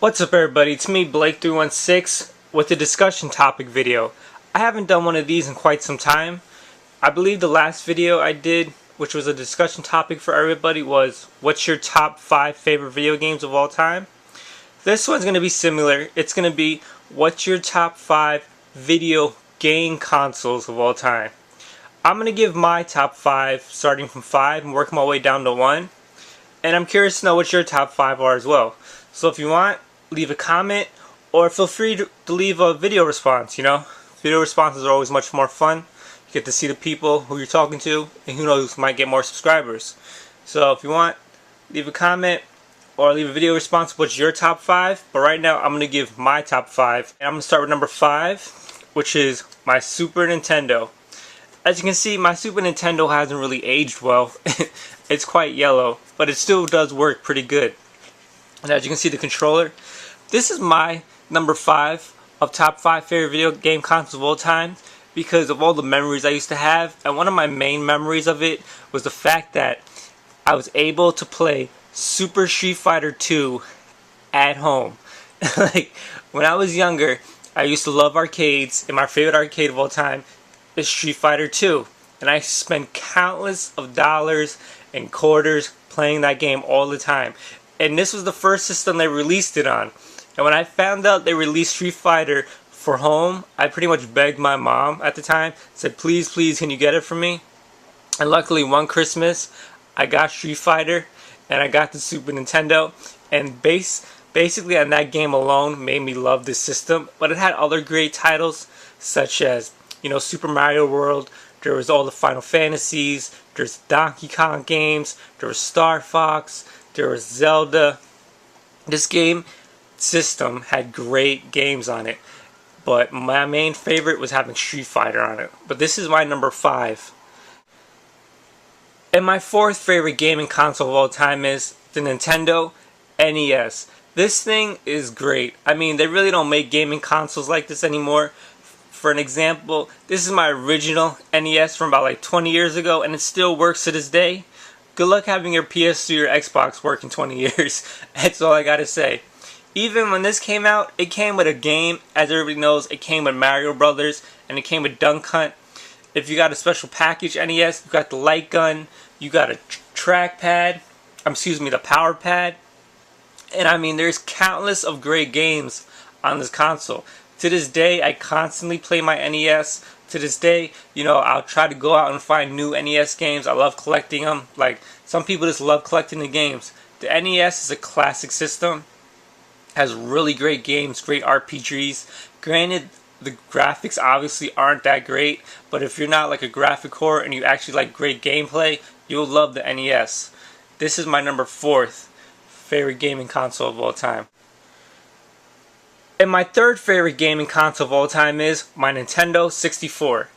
What's up everybody, it's me Blake316 with a discussion topic video. I haven't done one of these in quite some time. I believe the last video I did, which was a discussion topic for everybody, was what's your top 5 favorite video games of all time? This one's going to be similar. It's going to be what's your top 5 video game consoles of all time. I'm going to give my top 5 starting from 5 and work my way down to 1. And I'm curious to know what your top 5 are as well. So if you want, leave a comment or feel free to leave a video response, Video responses are always much more fun. You get to see the people who you're talking to, and who knows, might get more subscribers. So if you want, leave a comment or leave a video response what's your top 5. But right now I'm going to give my top 5. And I'm going to start with number 5, which is my Super Nintendo. As you can see, my Super Nintendo hasn't really aged well. It's quite yellow, but it still does work pretty good. And as you can see, the controller. This is my number 5 of top 5 favorite video game consoles of all time because of all the memories I used to have. And one of my main memories of it was the fact that I was able to play Super Street Fighter 2 at home. Like, when I was younger, I used to love arcades, and my favorite arcade of all time is Street Fighter 2. And I spent countless of dollars and quarters playing that game all the time. And this was the first system they released it on. And when I found out they released Street Fighter for home, I pretty much begged my mom at the time, said, please, can you get it for me? And luckily one Christmas, I got Street Fighter and I got the Super Nintendo. And basically on that game alone made me love this system. But it had other great titles such as, Super Mario World. There was all the Final Fantasies. There's Donkey Kong games. There was Star Fox. There was Zelda. This game system had great games on it, but my main favorite was having Street Fighter on it. But this is my number 5. And my 4th favorite gaming console of all time is the Nintendo NES. This thing is great. I mean, they really don't make gaming consoles like this anymore. For an example, this is my original NES from about like 20 years ago, and it still works to this day. Good luck having your PS3 or Xbox work in 20 years. That's all I gotta say. Even when this came out, it came with a game. As everybody knows, it came with Mario Brothers, and it came with Dunk Hunt. If you got a special package NES, you got the light gun, you got a trackpad, the power pad. And I mean, there's countless of great games on this console. To this day, I constantly play my NES. To this day, I'll try to go out and find new NES games. I love collecting them. Like, some people just love collecting the games. The NES is a classic system. Has really great games, great RPGs. Granted, the graphics obviously aren't that great, but if you're not like a graphic whore and you actually like great gameplay, you'll love the NES. This is my number 4th favorite gaming console of all time. And my 3rd favorite gaming console of all time is my Nintendo 64.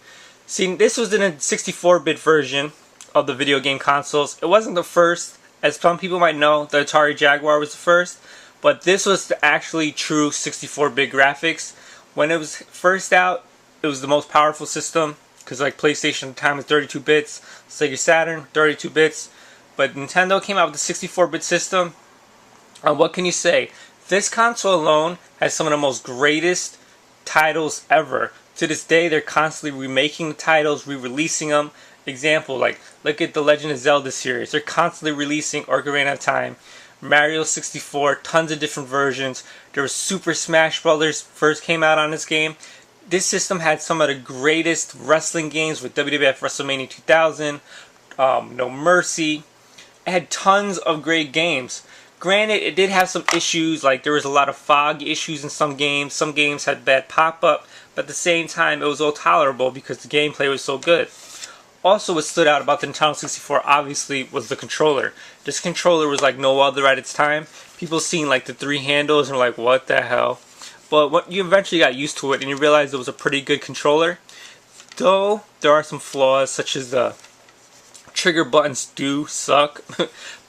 See, this was the 64-bit version of the video game consoles. It wasn't the first. As some people might know, the Atari Jaguar was the first. But this was the actually true 64-bit graphics. When it was first out, it was the most powerful system. Because like PlayStation at the time was 32 bits. Sega Saturn, 32 bits. But Nintendo came out with the 64-bit system. And what can you say? This console alone has some of the most greatest titles ever. To this day, they're constantly remaking the titles, re-releasing them. Example, like, look at the Legend of Zelda series. They're constantly releasing Ocarina of Time, Mario 64, tons of different versions. There was Super Smash Brothers first came out on this game. This system had some of the greatest wrestling games with WWF WrestleMania 2000, No Mercy. It had tons of great games. Granted, it did have some issues, like there was a lot of fog issues in some games. Some games had bad pop-up, but at the same time, it was all tolerable because the gameplay was so good. Also, what stood out about the Nintendo 64, obviously, was the controller. This controller was like no other at its time. People seen like the 3 handles and were like, what the hell? But you eventually got used to it and you realized it was a pretty good controller. Though, there are some flaws, such as the trigger buttons do suck.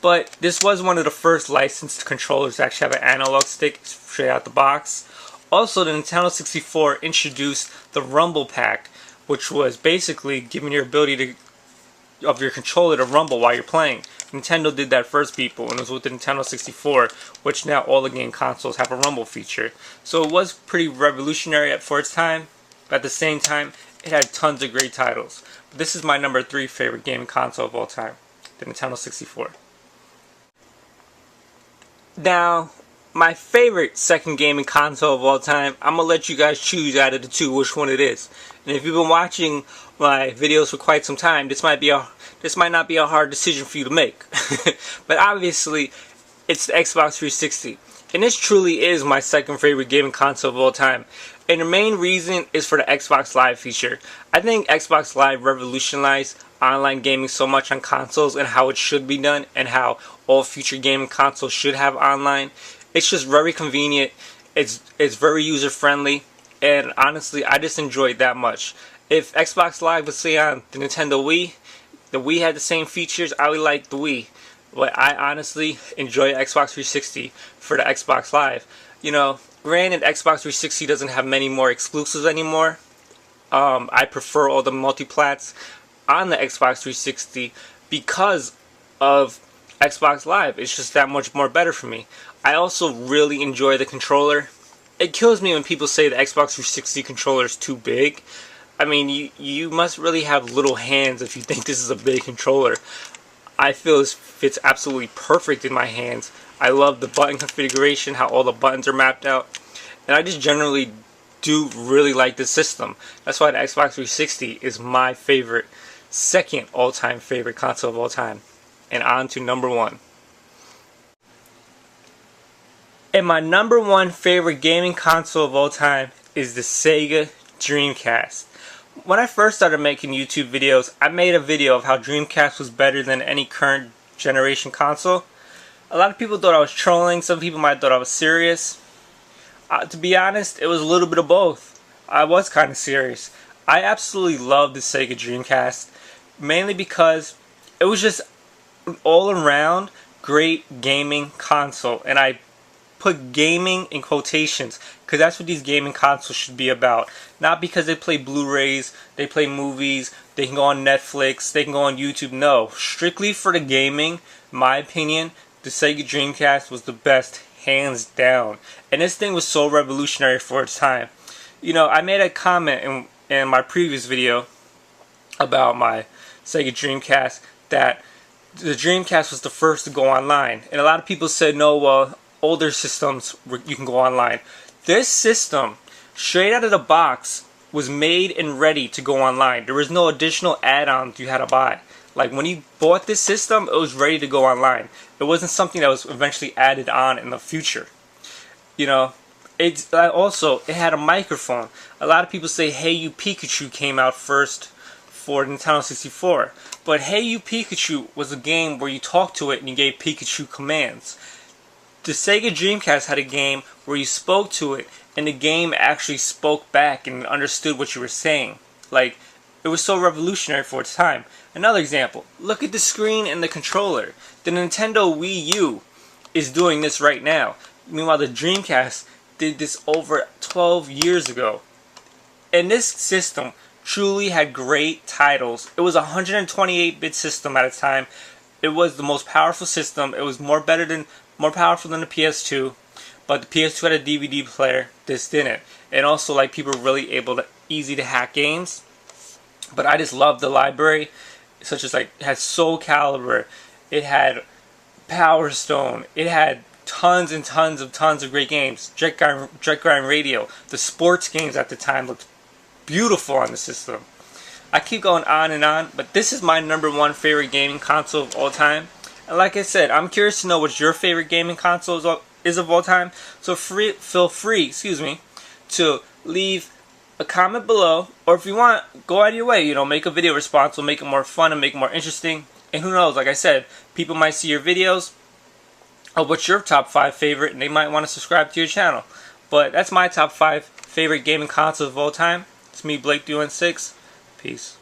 But this was one of the first licensed controllers to actually have an analog stick straight out the box. Also, the Nintendo 64 introduced the Rumble Pack, which was basically giving your ability of your controller to rumble while you're playing. Nintendo did that first, people, and it was with the Nintendo 64, which now all the game consoles have a rumble feature. So it was pretty revolutionary for its time, but at the same time, it had tons of great titles. But this is my number 3 favorite gaming console of all time, the Nintendo 64. Now, my favorite second gaming console of all time, I'm going to let you guys choose out of the two which one it is. And if you've been watching my videos for quite some time, this might not be a hard decision for you to make. But obviously, it's the Xbox 360. And this truly is my second favorite gaming console of all time. And the main reason is for the Xbox Live feature. I think Xbox Live revolutionized online gaming so much on consoles and how it should be done and how all future gaming consoles should have online. It's just very convenient. It's very user friendly, and honestly, I just enjoy it that much. If Xbox Live was, say, on the Nintendo Wii, the Wii had the same features, I would like the Wii. But I honestly enjoy Xbox 360 for the Xbox Live. You know, granted, Xbox 360 doesn't have many more exclusives anymore. I prefer all the multiplats on the Xbox 360 because of Xbox Live. It's just that much more better for me. I also really enjoy the controller. It kills me when people say the Xbox 360 controller is too big. I mean, you must really have little hands if you think this is a big controller. I feel this fits absolutely perfect in my hands. I love the button configuration, how all the buttons are mapped out. And I just generally do really like this system. That's why the Xbox 360 is my favorite, second all-time favorite console of all time. And on to number 1. And my number 1 favorite gaming console of all time is the Sega Dreamcast. When I first started making YouTube videos, I made a video of how Dreamcast was better than any current generation console. A lot of people thought I was trolling, some people might have thought I was serious. To be honest, it was a little bit of both. I was kind of serious. I absolutely loved the Sega Dreamcast, mainly because it was just an all-around great gaming console, and I put gaming in quotations because that's what these gaming consoles should be about. Not because they play Blu-rays, they play movies, they can go on Netflix, they can go on YouTube. No, strictly for the gaming, in my opinion, the Sega Dreamcast was the best, hands down. And this thing was so revolutionary for its time. You know, I made a comment in my previous video about my Sega Dreamcast that the Dreamcast was the first to go online. And a lot of people said, no, well, older systems you can go online. This system, straight out of the box, was made and ready to go online. There was no additional add-ons you had to buy. Like when you bought this system, it was ready to go online. It wasn't something that was eventually added on in the future. You know, it had a microphone. A lot of people say Hey You Pikachu came out first for Nintendo 64. But Hey You Pikachu was a game where you talked to it and you gave Pikachu commands. The Sega Dreamcast had a game where you spoke to it and the game actually spoke back and understood what you were saying. Like, it was so revolutionary for its time. Another example, look at the screen and the controller. The Nintendo Wii U is doing this right now. Meanwhile, the Dreamcast did this over 12 years ago. And this system truly had great titles. It was a 128-bit system at its time. It was the most powerful system. It was more powerful than the PS2, but the PS2 had a DVD player. This didn't. And also, like, people were really easy to hack games. But I just loved the library, such as, like, it had Soul Calibur, it had Power Stone, it had tons and tons of great games. Jet Grind Radio. The sports games at the time looked beautiful on the system. I keep going on, but this is my number 1 favorite gaming console of all time. And like I said, I'm curious to know what your favorite gaming console is of all time. So feel free, to leave a comment below, or if you want, go out of your way, make a video response. Will make it more fun and make it more interesting. And who knows, like I said, people might see your videos of what's your top 5 favorite, and they might want to subscribe to your channel. But that's my top 5 favorite gaming consoles of all time. It's me, Blake316. Peace.